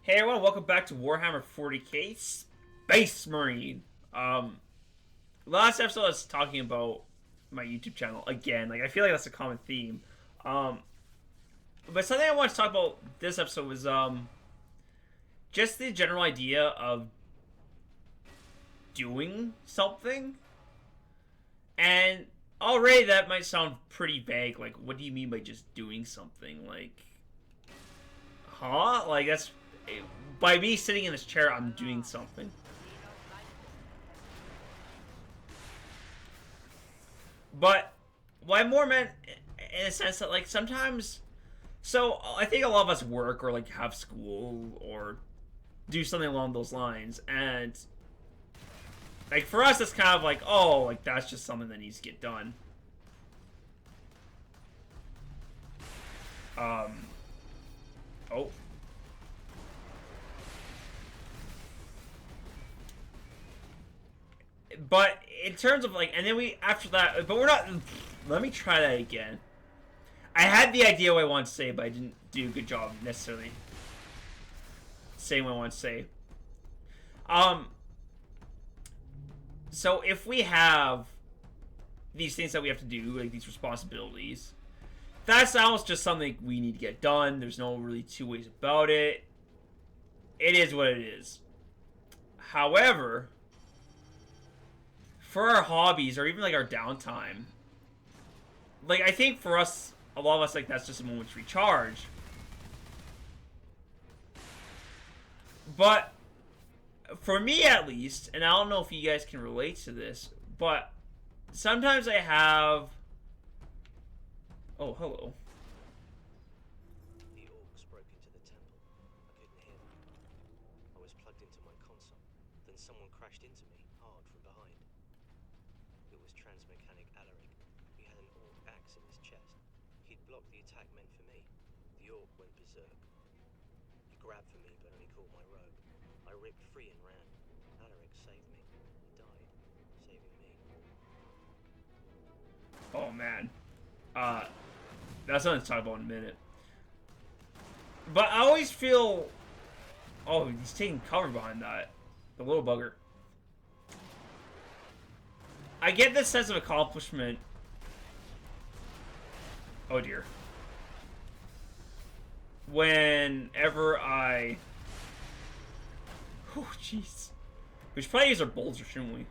Hey everyone, welcome back to Warhammer 40k Space Marine. Last episode I was talking about my YouTube channel again. Like I feel like that's a common theme. Um, but something I want to talk about this episode was just the general idea of doing something. And already that might sound pretty vague. Like, what do you mean by just doing something? Like, huh? Like that's by me sitting in this chair, I'm doing something. But what I more meant in a sense that like sometimes, so I think a lot of us work or like have school or do something along those lines, and like for us, it's kind of like, oh, like that's just something that needs to get done. Oh. But in terms of like, and then we after that, but we're not. Let me try that again. I had the idea what I wanted to say, but I didn't do a good job necessarily saying what I want to say. So if we have these things that we have to do, like these responsibilities, that's almost just something we need to get done. There's no really two ways about it. It is what it is. However, for our hobbies or even like our downtime, like I think for us, a lot of us, like that's just a moment to recharge. But for me at least, and I don't know if you guys can relate to this, but sometimes I have, oh hello. The orcs broke into the temple. I couldn't hear them. I was plugged into my console. Then someone crashed into me, hard from behind. It was transmechanic Alaric. He had an orc axe in his chest. He'd blocked the attack meant for me. The orc went berserk. He grabbed for me but only caught my robe. I ripped free and ran. Alaric saved me. He died, saving me. Oh man. That's something to talk about in a minute. But I always feel, oh, he's taking cover behind that. The little bugger. I get this sense of accomplishment. Oh dear. Whenever I... Oh, jeez. We should probably use our bolter, shouldn't we?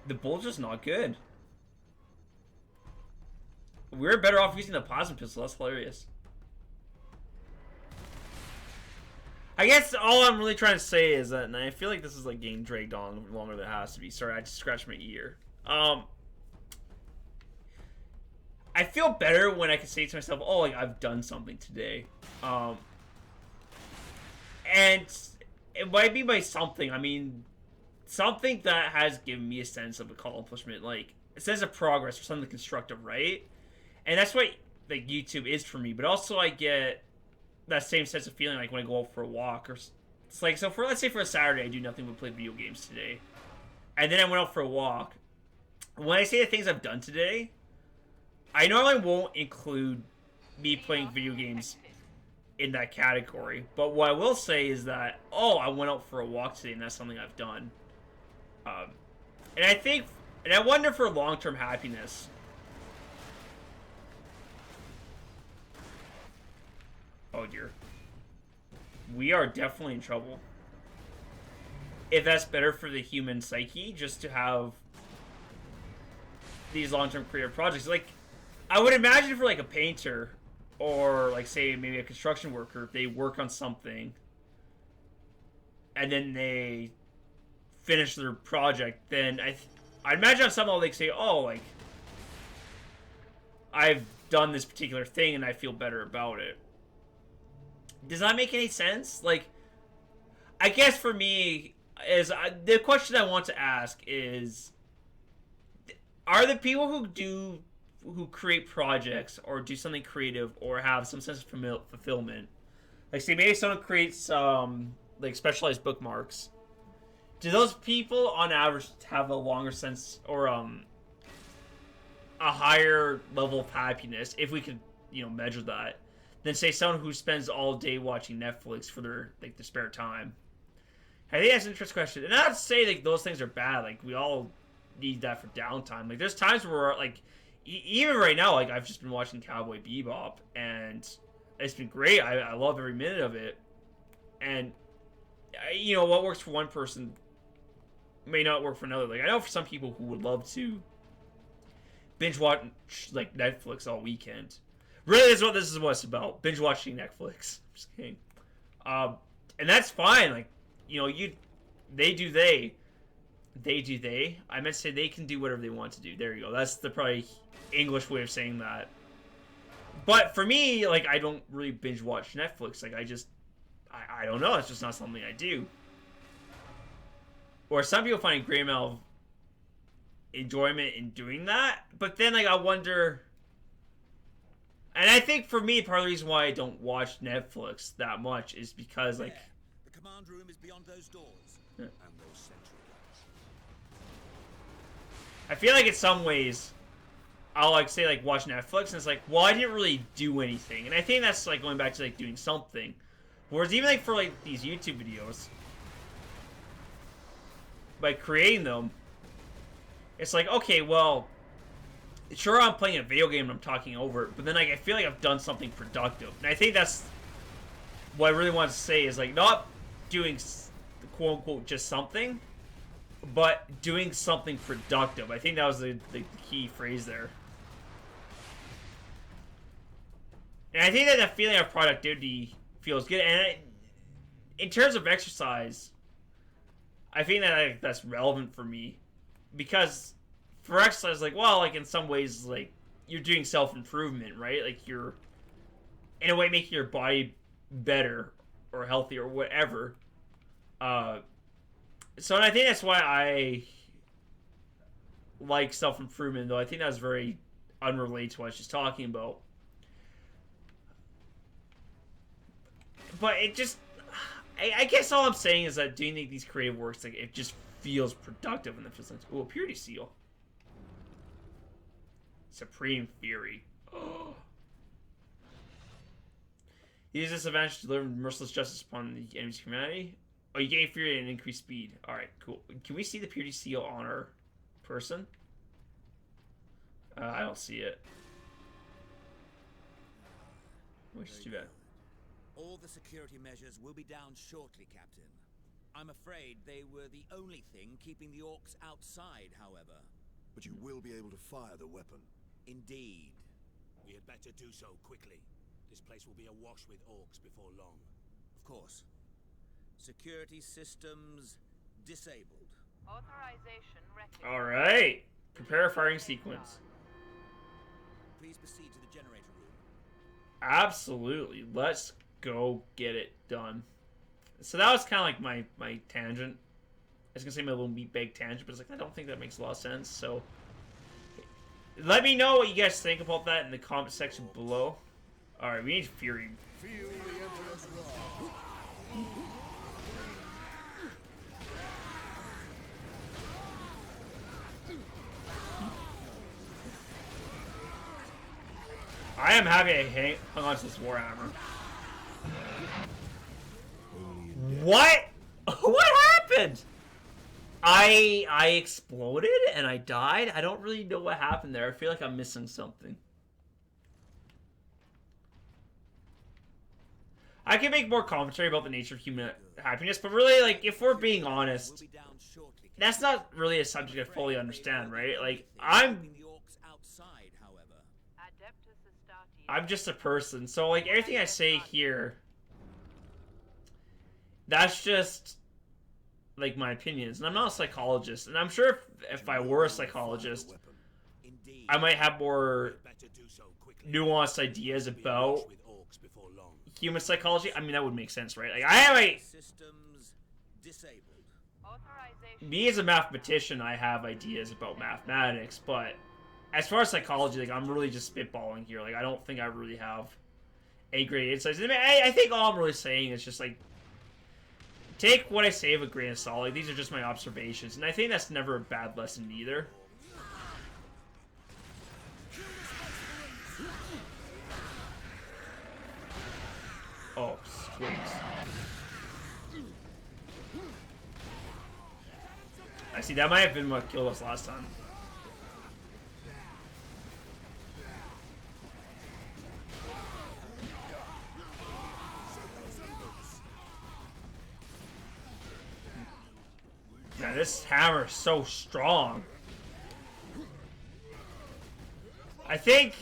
The bolter's not good. We're better off using the plasma pistol. That's hilarious. I guess all I'm really trying to say is that, and I feel like this is like getting dragged on longer than it has to be. Sorry, I just scratched my ear. I feel better when I can say to myself, "Oh, like I've done something today," and it might be by something. I mean, something that has given me a sense of accomplishment, like a sense of progress or something constructive, right? And that's what like YouTube is for me. But also, I get that same sense of feeling like when I go out for a walk, or it's like, so for let's say for a Saturday, I do nothing but play video games today, and then I went out for a walk. When I say the things I've done today, I normally won't include me playing video games in that category. But what I will say is that, oh, I went out for a walk today, and that's something I've done. And I think, and I wonder for long-term happiness. Oh dear. We are definitely in trouble. If that's better for the human psyche, just to have these long-term creative projects. Like, I would imagine for like a painter, or like say maybe a construction worker, if they work on something, and then they finish their project, then I'd imagine somehow they say, oh, like, I've done this particular thing and I feel better about it. Does that make any sense? Like, I guess for me, the question I want to ask is, are the people who create projects or do something creative or have some sense of fulfillment, like say maybe someone creates like specialized bookmarks, do those people on average have a longer sense or a higher level of happiness, if we could, measure that, than say someone who spends all day watching Netflix for their like their spare time. I think that's an interesting question. And not to say like those things are bad. Like we all need that for downtime. Like there's times where like even right now, like I've just been watching Cowboy Bebop and it's been great. I love every minute of it. And you know what works for one person may not work for another. Like I know for some people who would love to binge watch like Netflix all weekend. Really, is what this is what it's about. Binge watching Netflix. I'm just kidding. And that's fine. Like, you know, they do they. I meant to say they can do whatever they want to do. There you go. That's the probably English way of saying that. But for me, like, I don't really binge watch Netflix. Like, I don't know. It's just not something I do. Or some people find a great amount of enjoyment in doing that. But then, like, I wonder... And I think for me, part of the reason why I don't watch Netflix that much is because, like... The command room is beyond those doors. Yeah. And those sentry guns. I feel like in some ways, I'll, like, say, like, watch Netflix, and it's like, well, I didn't really do anything. And I think that's, like, going back to, like, doing something. Whereas even, like, for, like, these YouTube videos, by creating them, it's like, okay, well... Sure, I'm playing a video game and I'm talking over it, but then like I feel like I've done something productive. And I think that's what I really want to say is like not doing quote unquote just something, but doing something productive. I think that was the key phrase there. And I think that the feeling of productivity feels good. And in terms of exercise, I think that that's relevant for me because for exercise, like, well, like, in some ways, like, you're doing self-improvement, right? Like, you're, in a way, making your body better or healthier or whatever. So, and I think that's why I like self-improvement, though I think that's very unrelated to what I was just talking about. But it just, I guess all I'm saying is that doing these creative works, like, it just feels productive and it feels like, ooh, a purity seal. Supreme Fury. Use this advantage to deliver merciless justice upon the enemy's humanity. Oh, you gain Fury and increased speed. Alright, cool. Can we see the Purity Seal on our person? I don't see it. Which is too bad. All the security measures will be down shortly, Captain. I'm afraid they were the only thing keeping the orcs outside, however. But you will be able to fire the weapon. Indeed. We had better do so quickly. This place will be awash with orcs before long. Of course. Security systems disabled. Authorization recognized. Alright. Prepare a firing sequence. Please proceed to the generator room. Absolutely. Let's go get it done. So that was kind of like my tangent. I was going to say my little meatbag tangent, but it's like, I don't think that makes a lot of sense, so... Let me know what you guys think about that in the comment section below. Alright, we need Fury. Feel the Emperor's wrath. I am happy I hung on to this Warhammer. What? What happened? I exploded and I died? I don't really know what happened there. I feel like I'm missing something. I can make more commentary about the nature of human happiness, but really, like, if we're being honest, that's not really a subject I fully understand, right? Like, I'm just a person, so, like, everything I say here, that's just... like my opinions, and I'm not a psychologist, and I'm sure if I were a psychologist, I might have more nuanced ideas about human psychology. I mean, that would make sense, right? Like, I have me as a mathematician, I have ideas about mathematics, but as far as psychology, like, I'm really just spitballing here. Like, I don't think I really have a great insights. I mean, I think all I'm really saying is just like, take what I say with a grain of salt. Like, these are just my observations. And I think that's never a bad lesson either. Oh, squeaks. I see, that might have been what killed us last time. Yeah, this hammer is so strong. I think...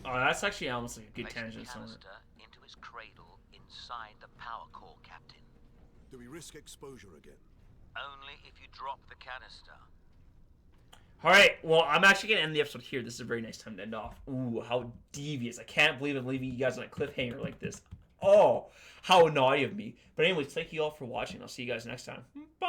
Oh, that's actually almost like a good Place the tangent somewhere. canister into its cradle inside the power core, Captain. Do we risk exposure again? Only if you drop the canister. Alright, well, I'm actually going to end the episode here. This is a very nice time to end off. Ooh, how devious. I can't believe I'm leaving you guys on a cliffhanger like this. Oh, how naughty of me. But anyways, thank you all for watching. I'll see you guys next time. Bye!